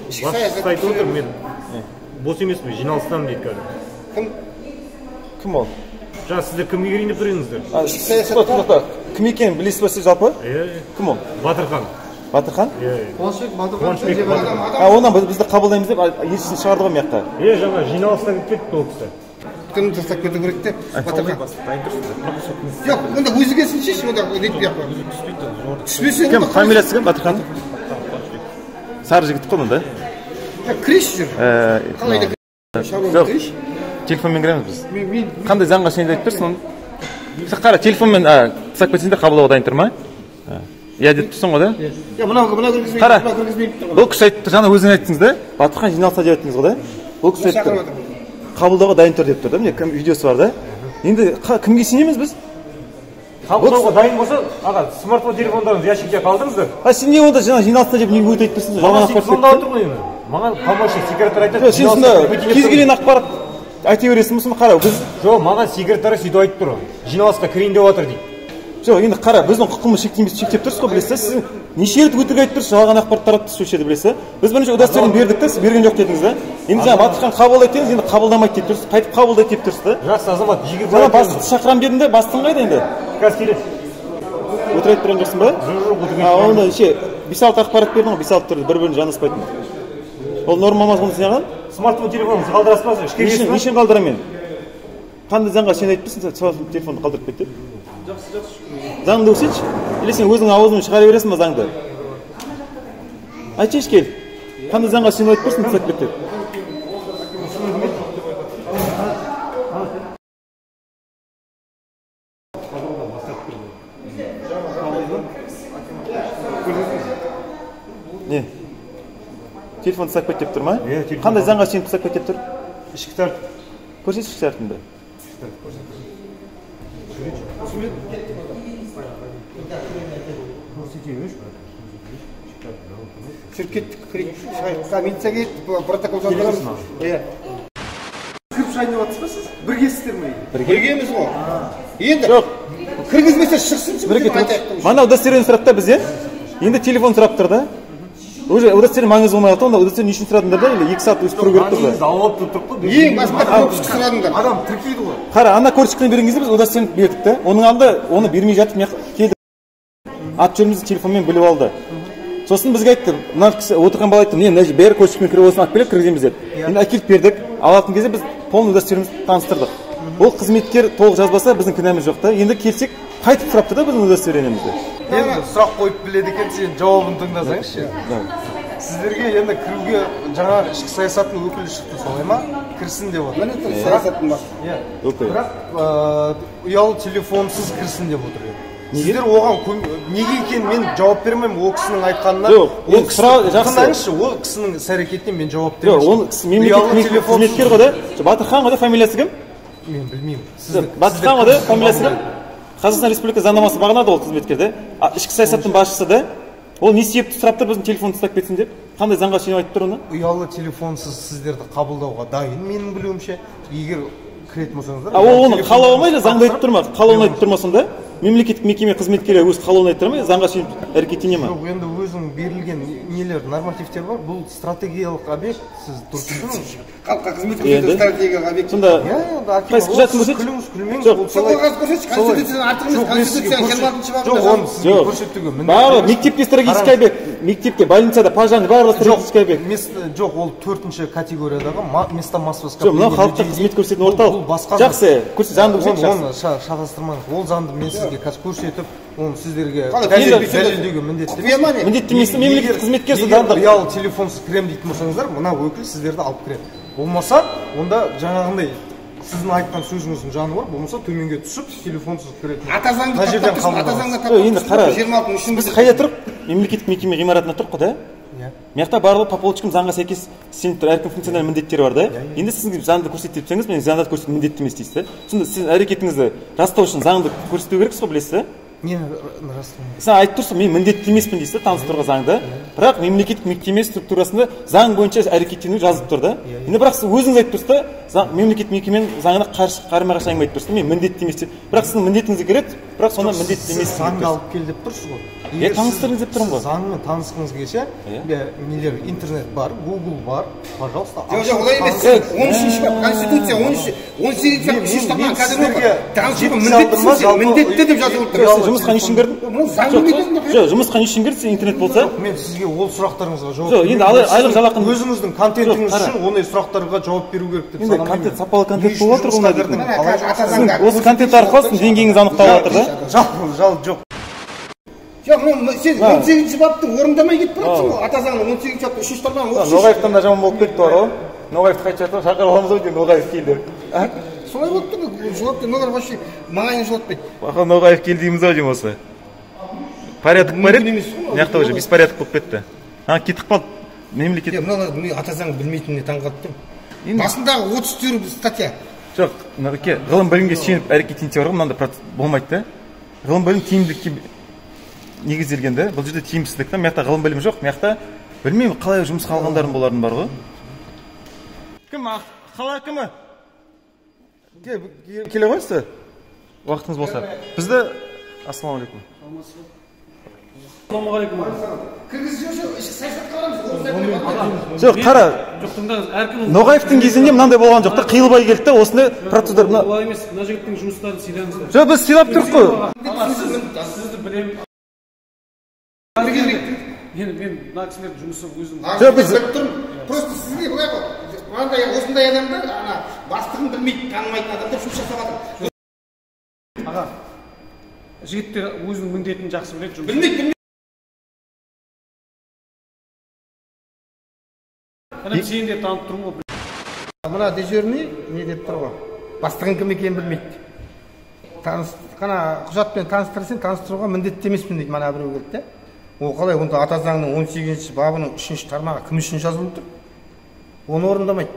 басшысы айтып отыр мен бос емеспін жиналыстамын дейді қазір кім ол жаңа сіздер кімге кірейін деп тұр едіңіздер ішкі саясатта кім екенін білесіз ба сіз жалпы иә кім ол батырхан батырхан иә Қуанышбек онан бізді қабылдаймыз деп елшісін шығарды ғой мына жаққа иә жаңа жиналыстан кетіп кетті ол кісі кімді тастап кету керек те батырхан жоқ онда өзі келсінші онда нетпей ақ қой түспесе кім фамилиясы кім батырхан сары жігіт қой да кірейші жүр қалай да кірейші телефонмен кіреміз біз қандай заңға сенеді айтып тұрсың оны сен қара телефонмен тастап кетсеңдер қабылдауға дайын тұр ма иә деп тұрсың ғой да мынау кіргізбейді қара бұл кісі айтып тұр жаңа өзіңіз айттыңыз да батырхан жиналыста деп айттыңыз ғой да бұл кісі айтып тұр қабылдауға дайын тұр деп тұр да міне видеосы бар да енді кімге сенеміз біз қабылдауға дайын болса аға смартфон телефондарыңызды ящикте қалдырыңыздар сен не онда жаңа жиналыста деп не өтіп айтып тұрсың сонда отыр ғой енді маған помощник секретарь айтады сен сонда кез келген ақпарат айта бересің ба соны қара біз жоқ маған секретарь сөйтіп айтып тұр жиналысқа кірейін деп жатыр дейді жоқ енді қара біздің құқығымыз шектемейді шектеп тұрсыз ғой білесіз сіз неше рет өтірік айтып тұрсыз жалған ақпарат таратып тұрсыз осы жерде білесіз біз бірінші удостоверение бердік та сіз берген жоқ дедіңіз да енді жаңа батырхан қабылдайды дедіңіз енді қабылдамайды деп тұрсыз қайтып қабылдайды деп тұрсыз да жақсы азамат жаңа бастықты шақырамын дедің де бастығың қайда енді қазір келеді өтірік айтып тұрған жоқсың ба жоқ онда ше 5-6 ақпарат бердің ғой 5-6 түрде бір бірін жанаспайтын ол норма ма оны сен смартфон телефоныңызды қалдырасыз ба нешен қалдырамын мен қандай заңға сен айтыпсың телефонды қалдырып кет деп жақсы заңды көрсетші или сен өзің аузыңмен шығара бересің ба заңды айтшы кел қандай заңға сен айтып тұрсың тастап кет деп не телефон тастап кет деп тұр ма қандай заңға сен тастап кет деп тұр ішкі тәртіп көрсетші ішкі тәртібіңді Түсіріп кеттік, милиция кетті, протокол жаздырамыз. Кіріп шайын деп жатсыз ба сіз? Біргесіздер ме? Біргеміз ғой. Енді кіргізмесе шықсыншы. Мана удостоверение сұрады да бізден. Енді телефон сұрап тұр да. Уже удостоверение маңызы болмай жатыр, онда удостоверение үшін сұрадыңдар да, или 2 сағат өз тұру керек тұрды. Ең басқа пропуск сұрадыңдар. Адам тіркейді ғой. Қара, ана корточканы берген кезде біз удостоверение бердік та. Оның алдында оны бермей жатып келді. Ат жөнімізді телефонмен біліп алды. Сосын бізге айтты, мына кісі отырған бала айтты, мына бәрі корточкамен кіріп осыны алып келеді, кіргіземіз деді. Енді әкеліп бердік. Алатын кезде біз полный удостоверениемізді таныстырдық. Ол қызметкер толық жазбаса біздің кінәміз жоқ та. Енді келсек қайтып сұрапты да біздің удостоверениемізді. Енді сұрақ қойып біледі екен, сен жауабын тыңдасаңызшы. Сіздерге енді кіруге жаңа ішкі саясаттың өкілі шықты, солай ма? Кірсін деп отыр. Міне саясаттың басы. Бірақ ұялы телефонсыз кірсін деп отыр. Сіздер оған неге екен мен жауап бермеймін, ол кісінің айтқанына. Ол тыңдаңызшы, ол кісінің іс-әрекетіне мен жауап бермеймін. Ол мемлекеттік қызметкер ғой да. Батырхан ғой да, фамилиясы кім? Мен білмеймін. Батырхан ғой да, фамилиясы кім? Қазақстан Республикасы заңнамасы бағынады ол қызметкер да. Ішкі саясаттың басшысы да. Ол не себепті сұрап тұр біздің телефонды тастап кетсін деп? Қандай заңға сүйеніп айтып тұр оны? Ұялы телефонсыз сіздерді қабылдауға дайын, менің білуімше. Егер кіретін болсаңыздар. Ол оны қалауы ма или заңда айтып тұр ма? Қалауын айтып тұр ма сонда? Мемлекеттік мекеме қызметкерлері өз қалауын айтып тұр ма? Заңға сүйеніп әрекеттене ма? Жоқ, енді өзінің берілген нелер, нормативтер бар. Бұл стратегиялық объект, сіз дұрыс түсіндіңіз. Халыққа қызмет көрсету стратегиялық объект. Сонда қайсы құжатын көрсетші? Күліңіз, күлмеңіз. Соған көрсетші, конституцияның артығымыз, конституцияның 26-шы бабында. Жоқ, оны сізге көрсетуге міндетті. Барлығы мектепте стратегический объект, мектепте, больницада, пожарный барлығы стратегический объект. Жоқ, ол 4-ші категориядағы место массового скопления. Жоқ, мынау халыққа қызмет көрсететін орталық. Жақсы, заңды көрсетші. Оны шатастырмаңыз. Ол заңды мен сізге қазір көрсетіп, оны сіздерге дәлелдеуге міндетті. Міндетті емес, мемлекеттік қызметкерсіз заңды. Ұялы телефонсыз кірем дейтін болсаңыздар, мына өкіл сіздерді алып кіреді. Болмаса, онда жаңағындай сіздің айтқан сөзіңіздің жаны бар, болмаса төменге түсіп, телефонсыз кіретін. Ата заңды таптыңыз. Енді қара, біз қайда тұрып, мемлекеттік мекеме ғимаратына тұрып қой да? Мияқта барлығы по полочкам заңға сәйкес сеніп тұр, әркім функционал міндеттері бар да? Енді сіз заңды көрсетіп тұрсаңыз, мен заңды көрсетіп міндетті емес дейсіз да? Сонда сіз әрекетіңізді растау үшін заңды көрсету керексіз ғой, білесіз да? Нені растау? Сен айтып тұрсың, мен міндетті емеспін дейсіз да, таныстыруға заңды. Бірақ мемлекеттік мекеме структурасында заң бойынша әрекеттену жазып тұр да? Енді бірақ сіз өзіңіз айтып тұрсыз да, мемлекеттік мекеменің заңына қарама-қарсы әңгіме айтып тұрсыз, мен міндетті емес деп. Бірақ сіздің міндетіңізге кіреді, бірақ сонда міндетті емес. Заңды алып кел деп тұрсыз ғой. Таныстырыңыз деп тұрмын ғой. Заңмен танысқыңыз келсе, нелер интернет бар, Google бар, пожалуйста. Жоқ, олай емес. 13-ші бап, конституция 18-ші бап үшінші табан кәдімгі танысуға міндетті деп жазылып тұр. Жұмысқа не үшін кірдің? Жоқ, жұмысқа не үшін кірдің, сен интернет болса? Мен сізге ол сұрақтарыңызға жауап беремін. Жоқ, енді айлық жалақын өзіңіздің контентіңіз үшін ондай сұрақтарға жауап беру керек деп санамаймын. Енді контент, сапалы контент болып жатыр ғой. Осы контент арқылы сіздің деңгейіңіз анықталып жатыр да? Жоқ. Жоқ, сен 18-ші баптың орындамай кетіп тұрсың ғой. Ата заңның 18-ші баптың 3-ші тармағын оқып. Ноғаевтан да жаман болып кетті бар ғой. Ноғаевты қайтып жатыр, шақырып аламыз ғой деймін, Ноғаев келді. Солай болып тұр, жылап Ноғаев вообще маңайын жылатпайды. Бақа Ноғаев келді дейміз ау деймін осы. Порядок бар еді, мияқта уже беспорядок болып кетті. Кетіп қалды мемлекет. Мыналар ата заң білмейтініне таң қалдым. Басындағы 34 статья. Жоқ, ғылым білімге сүйеніп әрекеттенсе бар ғой, мынандай болмайды да. Ғылым білім тиімділікке негізделген да, бұл жерде тиімсіздік та, мияқта ғылым білім жоқ, мияқта білмеймін қалай жұмысқа алғандарын болардың бар ғой. Кім, қала кімі? Келе қойсы? Уақытыңыз болса. Бізді Ассалаумағалейкум. Ассалаумағалейкум. Кіргізіп ішкі саясатқа барамыз. Жоқ, қара. Жоқ, тыңдаңыз, әркім Ноғаевтың кезінде мынандай болған жоқ та, қиылбай келді де, осындай процедура. Олай емес, мына жігіттің жұмыстарын сыйлаңыздар. Жоқ, біз сыйлап тұрмыз қой. Сізді білемін. Мен мына кісілердің жұмысы өзім. Жоқ, біз просто сізге былай ғой. Мынандай осындай адамдар ана бастығын білмейді, танымайтын адамдар жұмыс жасап жатыр. Аға, жігіттер өзінің міндетін жақсы біледі, жұмыс. Білмейді. Әне сен де танып тұрмын ғой. Мына дежурный не деп тұр ғой. Бастығын кім екенін білмейді. Қана құжатпен таныстырсаң, таныстыруға міндетті емеспін дейді, мана біреу келді де. Ол қалай, онда ата заңның 18-ші бабының 3-ші тармағы кім үшін жазылып тұр? Оны орындамайды.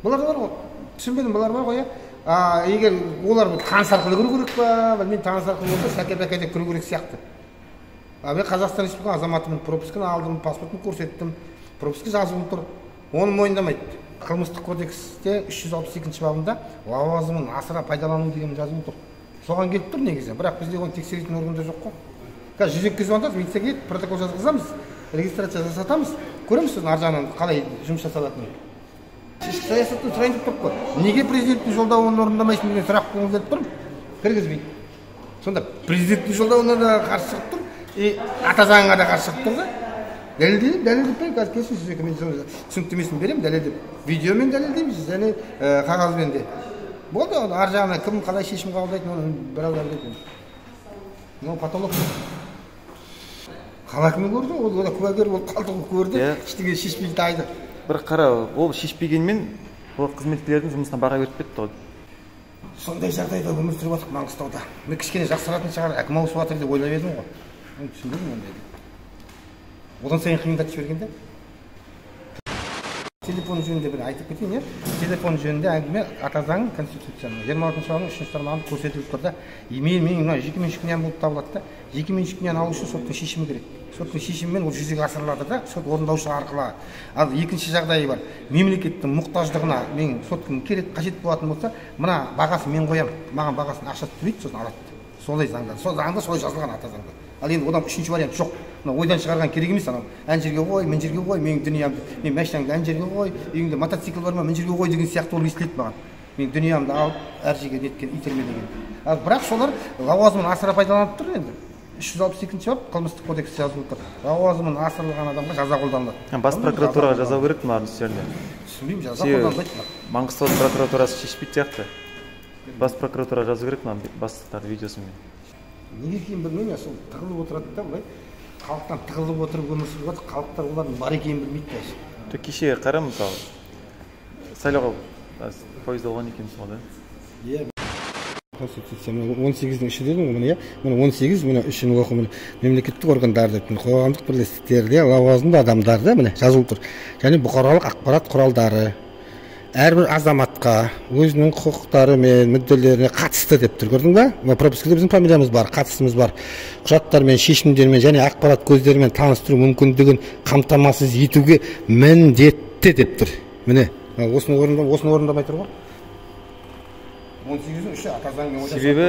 Бұлар бар ғой. Түсінбедім, бұлар бар ғой, иә. Егер олар таныс арқылы кіру керек па, білмеймін, таныс арқылы болса, сәке-бәкеде кіру керек сияқты. Мен Қазақстан Республикасының азаматымын, прописканы алдым, паспортын көрсеттім, прописка жазылып тұр. Оны мойындамайды. Қылмыстық кодексте 362 бабында лауазымын асыра пайдалану деген жазылып тұр. Соған келіп тұр негізі, бірақ бізде оны тексеретін органдар жоқ қой. Қазір 102-ге звондап, милицияға келіп, протокол жазғызамыз, регистрация жасатамыз, көреміз сосын ар жағынан қалай жұмыс жасалатынын. Ішкі саясаттан сұрайын деп тұрып қой. Неге президенттің жолдауын орындамайсың деген сұрақ келіп тұр? Кіргізбейді. Сонда президенттің жолдауына да қарсы шығып тұр, ата заңға да қарсы шығып тұр да. Дәлелдеп пе, қазір келсін сізге мен түсініктемесін беремін, дәлелдеп. Видеомен дәлелдейміз, және қағазбен де. Болды, ар жағынан кім қалай шешім қабылдайтын, оны бір алар кетеді. Мынау потолок. Қала кімі көрді, ол да куәгер болып қалды, көрді, ештеңе шешпей тайды. Бір қара, ол шешпегенмен ол қызметкерлердің жұмысына баға беріп кетті ғой. Сондай жағдайда өмір сүріп жатырмық Маңғыстауда. Мен кішкене жақсаратын шығар, әкім ауысып жатыр деп ойлап едім ғой. Мен түсінбедім ондайды. Одан сайын қиындатып жібергенде. Телефон жөнінде бір айтып кетейін, иә. Телефон жөнінде әңгіме ата заң конституцияның 26-шы бабының 3-ші тармағында көрсетіліп тұр да. Менің мына жеке меншік нем болып табылады да. Жеке меншік нені алу үшін соттың шешімі керек. Соттың шешімімен ол жүзеге асырылады да, сот орындаушы арқылы. Ал екінші жағдайы бар. Мемлекеттің мұқтаждығына мен соттың керек қажет болатын болса, мына бағасын мен қоямын. Маған бағасын ақша төлейді, сосын алады. Солай заңда. Сол заңда солай жазылған ата заңда. Ал енді одан үшінші вариант жоқ. Ойдан шығарған керек емес анау. Ән жерге қой, мен жерге қой, менің дүниямды, мен машинаңды ән жерге қой, үйіңде мотоцикл бар ма, мен жерге қой деген сияқты ол естіледі маған. Мен дүниямды алып, әр жерге неткен, итерме деген. Ал бірақ солар лауазымын асыра пайдаланып тұр енді. 362-ші бап қылмыстық кодексте жазылып тұр. Лауазымын асырылған адамға жаза қолданылады. Бас прокуратураға жаза керек мына істеріне. Түсінбеймін, жаза қолданбайды. Маңғыстау прокуратурасы шешпейді сияқты. Бас прокуратураға жазу керек мына бастықтардың видеосымен. Неге екенін білмеймін, сол тығылып отырады да былай. Халықтан тығылып отырып өмір сүріп жатыр, халықтар олардың бар екенін білмейді даже. Кеше қара мысалы, сайлауға пойызда болған екенсіз ғой да? Иә. Конституция 18-дің іші дедім ғой, иә. Мына 18, мына үшін оқу, міне мемлекеттік органдарды, қоғамдық бірлестіктерде лауазымды адамдарды міне жазылып тұр. Және бұқаралық ақпарат құралдары әрбір азаматқа өзінің құқықтары мен мүдделеріне қатысты деп тұр, көрдің ба? Пропискада біздің фамилиямыз бар, қатысымыз бар. Құжаттармен, шешімдермен және ақпарат көздерімен таныстыру мүмкіндігін қамтамасыз етуге міндетті деп тұр. Міне, осыны орындамай тұр ғой. 18-дің үші ата заңмен ойда. Себебі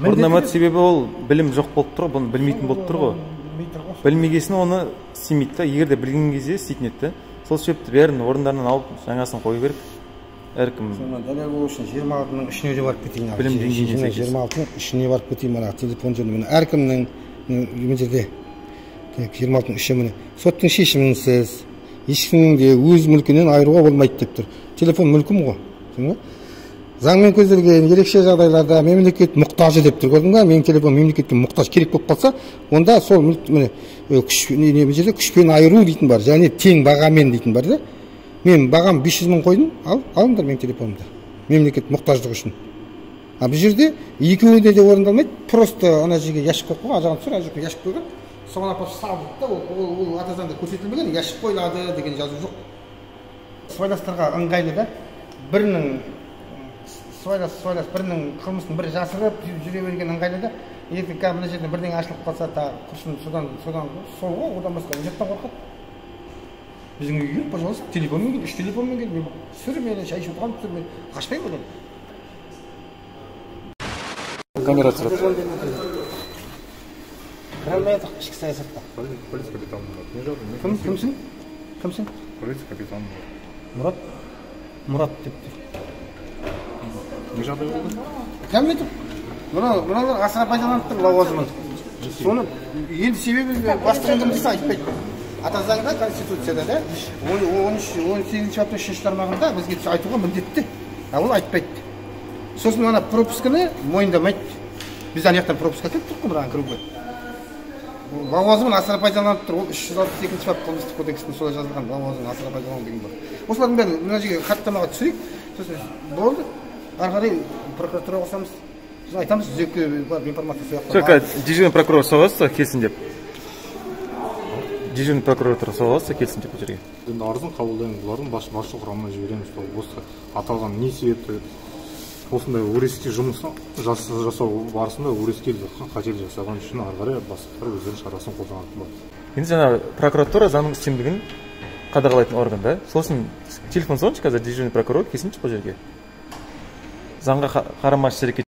орындамады, себебі ол білім жоқ болып тұр, бұны білмейтін болып тұр ғой. Білмегесін оны істемейді да, егер де білген кезде істейтін еді. Сол себепті бәрін орындарынан алып жаңасын қою керек. Әркім дәлел болу үшін 26-ның ішіне де барып кетейін. Білім деңгейіне 26-ның ішіне барып кетейін, мына телефон жөнінде. Әркімнің мына жерде 26-ның іші міне. Соттың шешімінсіз ешкімнің де өз мүлкінен айыруға болмайды деп тұр. Телефон мүлкім ғой. Заңмен көзделген ерекше жағдайларда мемлекет мұқтажы деп тұр. Көрдің ба? Менің телефон мемлекетке мұқтаж керек болып қалса, онда сол күшпен айыру дейтін бар, және тең бағамен дейтін бар да. Мен бағам 500 мың қойдым, алыңдар менің телефонымды. Мемлекет мұқтаждығы үшін. А бұл жерде екеуінде де орындалмайды. Просто ана жерге ящик қойып қойған, ажаған түсір, ана жерге ящик қойған. Соған апарып салдық та, ол ата заңда көрсетілмеген, ящик қойылады деген жазу жоқ. Сыбайластарға ыңғайлы да. Бірінің сыбайлас бірінің қылмысын бірі жасырып жүре берген ыңғайлы да. Ертең мына жерде бірдеңе ашылып қалса тағы құрсын содан сол ғой, одан басқа не жақтан қорқады. Біздің үйге келіп, пожалуйста, телефонмен кел, 3 телефонмен кел, мен түсір мені, шай ішіп отырғанмын, түсір мен қашпаймын одан. камера түсіреді. Кіралмайдық ішкі саясатта. Полиция капитаны Кімсің? Кімсің? Полиция капитаны Мұрат деп тұр. Не жағдай болды? Кәмметіп. Мыналар асыра пайдаланып тұр лауазымын. Соны енді себебі бастығында бізді айтпайды. Ата заңда, конституцияда да 18 баптың 3-ші тармағында бізге айтуға міндетті. Ол айтпайды. Сосын ана пропусканы мойындамайды. Біз ана пропуска кеттік қой мына кіруге. Лауазымын асыра пайдаланып тұр. Ол 362 бап қылмыстық кодексінде солай жазылған лауазымын асыра пайдалану деген бар. Осылардың бәрін мына жерге хаттамаға түсірейік. Сосын болды. Ары қарай прокуратураға қосамыз. Сосын айтамыз, түзекке бар информация сояқта. Дежурный прокурор соғасыз келсін деп. Дежурный прокуратура соғасыз келсін деп бұл жерге. Енді арызын қабылдаймыз, бұлардың басшы құрамына жібереміз. Осы аталған не себепті осындай өрескел жұмыс жасау барысында өрескел қателік жасаған үшін ары қарай бастықтар өздерінің шарасын қолданатын болады. Енді жаңа прокуратура заңның үстемдігін қадағалайтын орган да. Сосын телефон соғыңызшы қазір дежурный прокурор келсінші бұл жерге. Заңға қарамайсыз әрекет.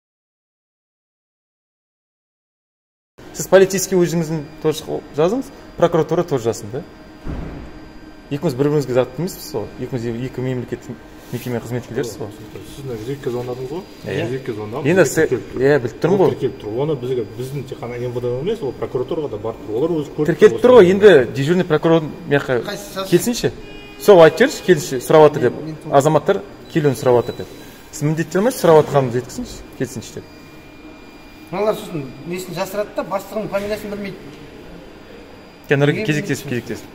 Сіз полицейский өзіңіздің тоже жазыңыз, прокуратура тоже жазсын да. Екеуміз бір-бірімізге зат емеспіз сол. Екеуміз екі мемлекеттік мекеме қызметкерлерсіз ғой. Сіз жекке звондадыңыз ғой? Жекке звондадым. Енді біліп тұрмын ғой. Тіркеліп тұр. Оны біздің тек қана МВД емес, ол прокуратураға да барып тұр. Олар өзі көріп тіркеліп тұр ғой. Енді дежурный прокурор келсінші. Сол айтып жіберші, келсінші, сұрап жатыр деп. Азаматтар келуін сұрап жатыр деп. Сіз міндетті алмайсыз, сұрап жатқанымды жеткізсінші, келсінші деп. Мыналар сосын несін жасырады да, бастығының фамилиясын білмейді. Кезектесіп.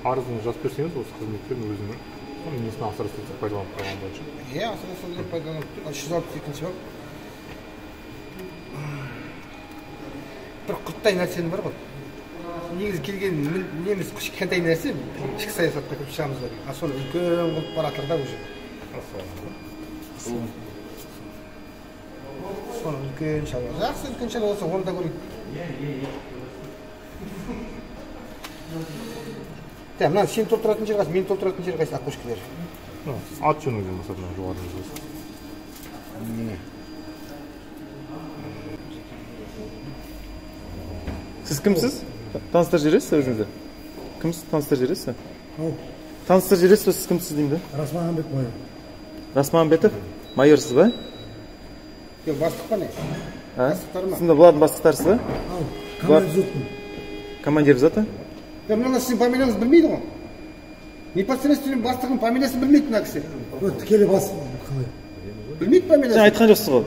Арызын жазып берсеңіз, осы қызметтердің өзінің несін асырыстырып пайдаланып тұрған бойынша. Асырыстырып пайдаланып тұр. 362 бап. Бір құрттай нәрсені бар ғой. Негізі келген неміз кішкентай нәрсе, ішкі саясатқа көп шығамыз бар. Соны үлкен қылып баратыр да уже. Соны үлкен шаруа. Жақсы үлкен шаруа болса, оны да көрейік. Мына сен толтыратын жер қайсы, мен толтыратын жер қайсы окошкалар. Ат жөніңізден басады жоғары жазылсын. Сіз кімсіз? Таныстырып жібересіз өзіңізді? Кімсіз? Таныстырып жібересіз? Таныстырып жібересіз, сіз кімсіз деймін да? Расманбет майор. Расманбетов? Майорсыз ба? Бастық па не? Бастықтар ма? Сіздің бұлардың бастықтарсыз ба? Командир взводтың. Командир взвода? Мына сіздің фамилияңыз білмейді ғой? Непосредственно бастығының фамилиясын білмейді мына кісі. Тікелей бастық қалай? Білмейді фамилиясын? Сен айтқан жоқсыз ғой.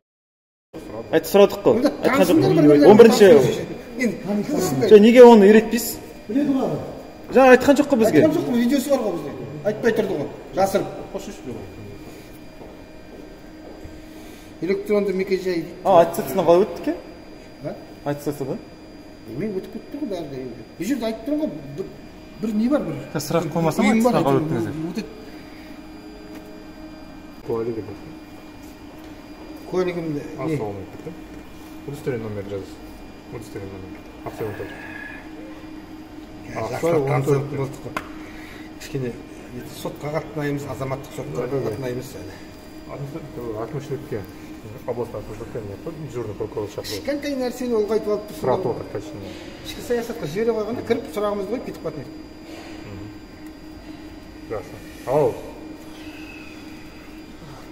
Айтып сұрадық қой. Айтқан жоқпын. 11-ші. Неге оны үйретпейсіз? Біледі ғой. Жаңа айтқан жоқ қой бізге. Айтқан жоқ қой, видеосы бар ғой бізде. Айтпай тұрды ғой. Жасырып. Электронды мекенжай. Аттестатсынан қалай өттік е? Аттестатсынан? Мен өтіп кетті ғой бәрі де енді. Бұл жерде айтып тұрған ғой, бір не бар бір. Сұрақ қоймасам аттестатсынан қалай өттіңіздер? Куәлігімді не? Удостоверение номер жазыңыз. Удостоверение номер. Акция 14. Кішкене сотқа қатынаймыз, азаматтық сотқа қатынаймыз әлі. Әкімшілікке облыстық әкімшілікке дежурный прокурор шақыру. Кішкентай нәрсені ұлғайтып алып тұрсың. Сұрапыл качественно. Ішкі саясатқа жібере қойғанда кіріп сұрағымызды қойып кетіп қалатын еді. Жақсы. Ал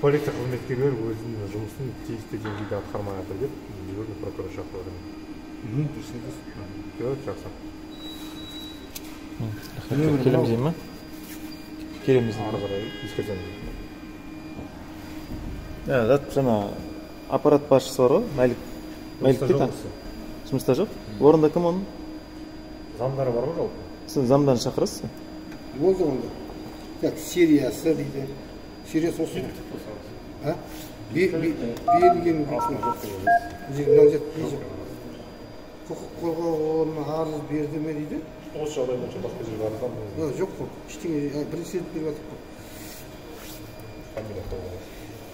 полиция қызметкерлері өзінің жұмысын тиісті деңгейде атқармай жатыр деп дежурный прокурор шақыру. Жақсы. Келеміз дейін ма? Келеміз. Ары қарай ескертеміз. Жаңа аппарат басшысы бар ғой, Мәлік дейді. Жұмыста жоқ. Орында кім оның? Замдары бар ғой жалпы? Сіз замдан шақырасыз? Болды онда. Сериясы дейді. Сериясы осы ма? Берілген құқық қорғау орнына арыз берді ме дейді? Осы жағдай бойынша басқа жерге арыздан ба? Жоқ қой. Ештеңе бірінші рет беріп жатыр қой. Фамилия қойған.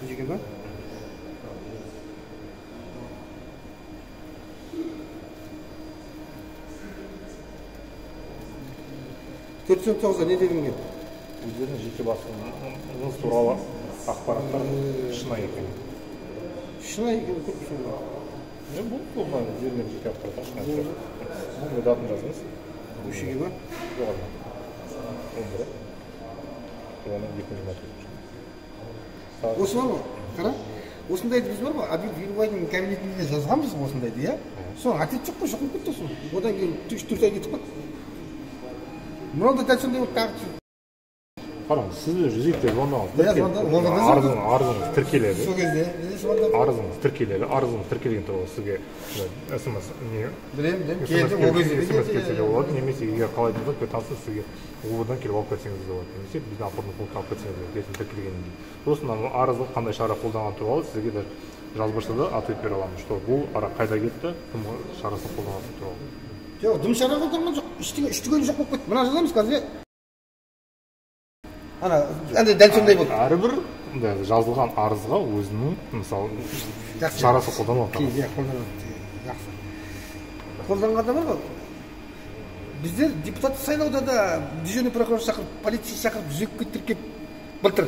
Жеке ма? $409-да не делінген? Өздерінің жеке басының туралы ақпараттар шынайы екен. шынайы көп сонда. бұл жермен жеке автор бұл датын жазыңыз. Үшіге ба? Жоғарыда. 11. Оның 224. Осы бар ғой, қара. Осындайды біз бар ғой, Абил Вилбайдың кабинетінде жазғанбыз осындайды, иә? Соның ответ жоқ қой, жоқып кетті соң. Одан кейін 3-4 ай кетіп қалды. Мынау да дәл сондай болып тағы қараңыз, сізді жүзекте звондаңыз. Арызыңыз тіркеледі. Сол кезде арызыңыз тіркелген туралы сізге смс білемін, смс келсе де болады, немесе егер қалайтын болса квитанция сізге одан келіп алып кетсеңіз де болады, немесе біздің апортный пунктқа алып кетсеңіз де болады, тіркелгеннен кейін. Просто арызды қандай шара қолданған туралы сізге де жазбаса да ответ бере аламын, что бұл ара қайда кетті, кім шарасын қолданған туралы. Жоқ, дым шара қолданған жоқ, іштігені жоқ болып кетті. Мына жазамыз қазір. Ана, дәл сондай болды. Әрбір жазылған арызға өзінің, мысалы, шарасы қолданылады. Қолданылады. Жақсы. Қолданғанда бар ғой. Біздер депутат сайлауда да дежурный прокурор шақырып, полиция шақырып, жүзекке тіркеп былтыр.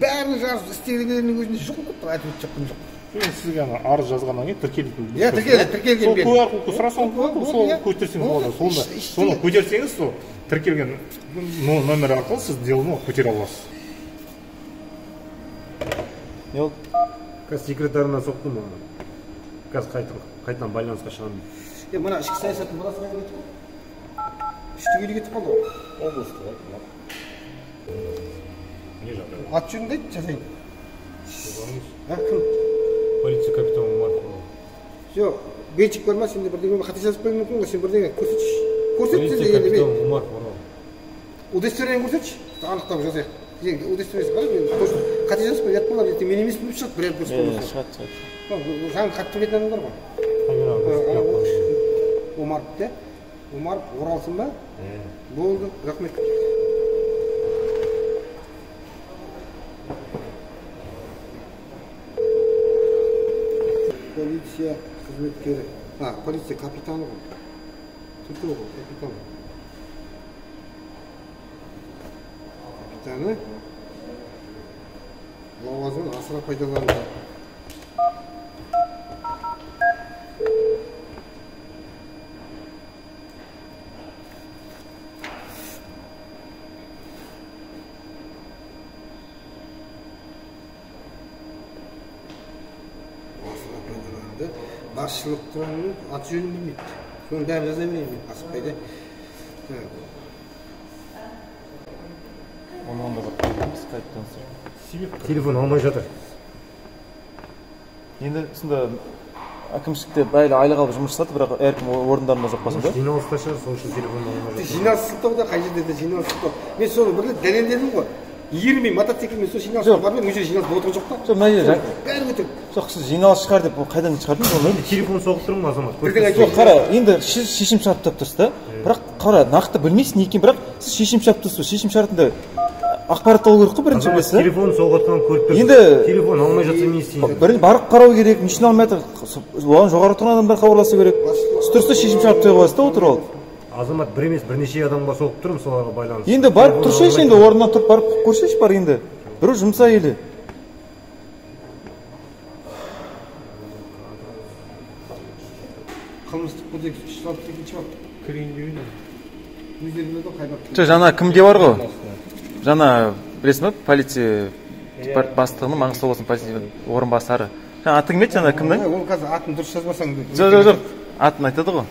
Бәрін жазып, істегендерінің өзінде жоқ болып айтып жатқан жоқ. Сізге арыз жазғаннан кейін тіркелетін. Иә, тіркелген бері. Сол арқылы сұрасаңыз болады, сол көтерсеңіз болады. Соны көтерсеңіз, сол тіркелген номер арқылы сіз делоны көтере аласыз. Не ол? Қазір секретарына соқтым оны. Қазір қайтадан байланысқа шығамын. Мына ішкі саясаттың баласына кетіп қалды. Үштігейлі кетіп қалды ғой. Облыстық ғой. Не жағдай? Ат жөнінде айтты, жазайын. Кім? Полиция капитаны Умаров. Жоқ, бетчик бар ма, сенде бірдеңе қате жазып қойып мүмкін ғой, сен бірдеңе көрсетші. Полиция капитаны Умаров. Удостоверение көрсетші, анықтап жазайық. Удостоверение қарап, мен точно қате жазып қойып жатып қалар, мен емес болып шығады, бірер дұрыс болмаса. Шығады. Жаңағы хат төлетін адамдар ғой. Умаров, да? Умаров оралсын ба? Болды, рахмет. Полиция қызметкері. Полиция капитаны ғой. Түркі ғой, капитан. Капитаны лауазымын асыра пайдаланды. Басшылықтың аты жөнін білмейді. Соның бәрін жаза берейін мен, асықпайды. Оны да қайтамыз, қайтамыз. Телефон алмай жатыр. Енді сонда әкімшілікте бәйлі айлық алып жұмыс жасады, бірақ әркім орындарында жоқ басында. Жиналыста шығар, сол үшін телефон алмай жатыр. Жиналыс сылтауда қай жерде де жиналыс сылтау. Мен соны бір дәлелдедім ғой. Ермей мотоциклмен сол жиналысқа бармен өз жиналыс болып жоқ та. Жоқ, мына бәрі өтіп. Жоқ, сіз жиналыс шығар деп қайдан шығардыңыз оны? Телефон соғып тұрмын азамат. Жоқ, қара, енді шешім шығарып тұрсыз да. Бірақ қара, нақты білмейсің не екен, бірақ сіз шешім шығарып тұрсыз. Шешім шығаратында ақпарат алу керек қой бірінші білесіз. Телефон соғатқан көріп тұрсыз. Енді телефон алмай жатса не істеймін? Бірінші барып қарау керек, нешін алмай жатыр. Оған жоғары тұрған адамдар хабарласу керек. Дұрыста шешім шығарып қоя қоясыз да отырып алып. Азамат бір емес бірнеше адамға соғып тұрмын, соларға байланысты. Енді барып тұрсайшы, енді орнынан тұрып барып көрсейші бар енді. Біреу жұмса елі. Қылмыстық кодекс 362-ші бап. Кірейін дейін. Өздері біледі қай бап. Жаңа кімде бар ғой? Жаңа білесің бе? Полиция бастығының Маңғыстау облысының полиция орынбасары. Жаңа аты кім еді жаңа кімнің? Ол қазір атын дұрыс жазбасаң. Жоқ. Атын айтады ғой.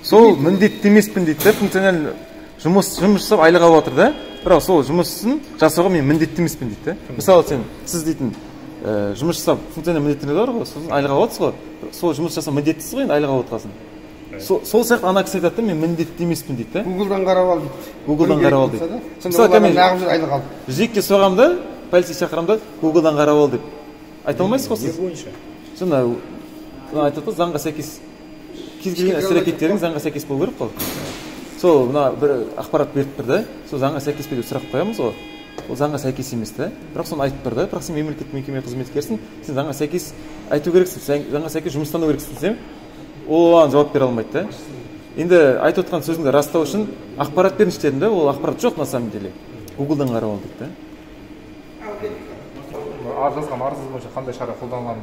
Сол міндетті емеспін дейді, функционал жұмыс жасап айлық алып жатыр да. Бірақ сол жұмысын жасауға мен міндетті емеспін дейді. Мысалы сіз дейтін жұмыс жасап функционал міндеттілігі бар ғой, сосын айлық алып жатсыз ғой. Сол жұмыс жасап міндеттісіз ғой, енді айлық алып отырасың. Сол сияқты ана кісі айтады, мен міндетті емеспін дейді. Гуглдан қарап ал дейді. Гуглдан қарап ал дейді. Мысалы мен айлық алып. Жекке соғамын да, полиция шақырамын да, Гуглдан қарап ал деп. Айта алмайсыз ғой сіз. Жаңа айтады ғой, заңға сәйкес кез келген іс-әрекеттерің заңға сәйкес болу керек қой. Сол мына бір ақпарат беріп тұр да, сол заңға сәйкес пе деп сұрақ қоямыз ғой. Ол заңға сәйкес емес та. Бірақ соны айтып тұр да, бірақ сен мемлекеттік мекеме қызметкерсің, сен заңға сәйкес айту керексің, заңға сәйкес жұмыстану керексің десем, ол оған жауап бере алмайды да. Енді айтып отқан сөзіңді растау үшін ақпарат беріңізші дедім да, ол ақпарат жоқ на самом деле. Гуглдан қарап ал дейді да. жазған арызыңыз бойынша қандай шара қолданғанын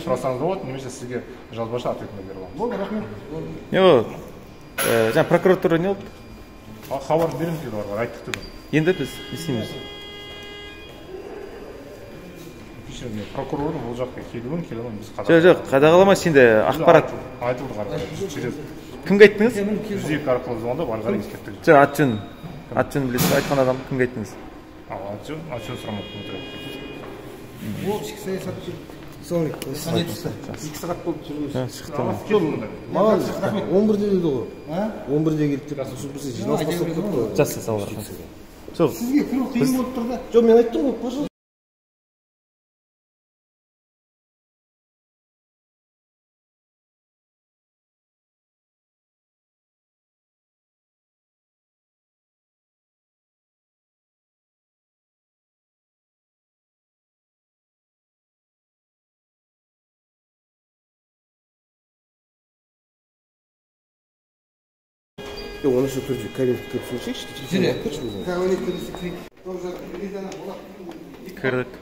сұрасаңыз болады, немесе сізге жазбаша ответ бере аламын. Болды, рахмет. жаңа прокуратура не болды? Хабар береміз дейді оларға, айттық деді. Енді біз не істейміз? Кешіріңіз, прокурордың ол жаққа келуін біз жоқ, қадағаламай сенде ақпарат айтылды қарай. Кімге айттыңыз? 102 арқылы звондап ары қарай ескерттік. Жоқ, атын білесіз, айтқан адам кімге айттыңыз? Атын сұрамаппын отырады. Ол ішкі саясатшы. Екі сағат болып жүрміз. Шықты. Маған рахмет. 11-де деді ғой. 11-де келіп тұрсыз, біз жиналыс бастап тұрдық қой. Жақсы, сау болыңыз. Сізге кіру қиын болып тұр да. Жоқ, мен айттым ғой, пожалуйста. Оны şu түрде кабинетке кіріп сөйлесейікші. Кабинетке кіріп. Кірдік.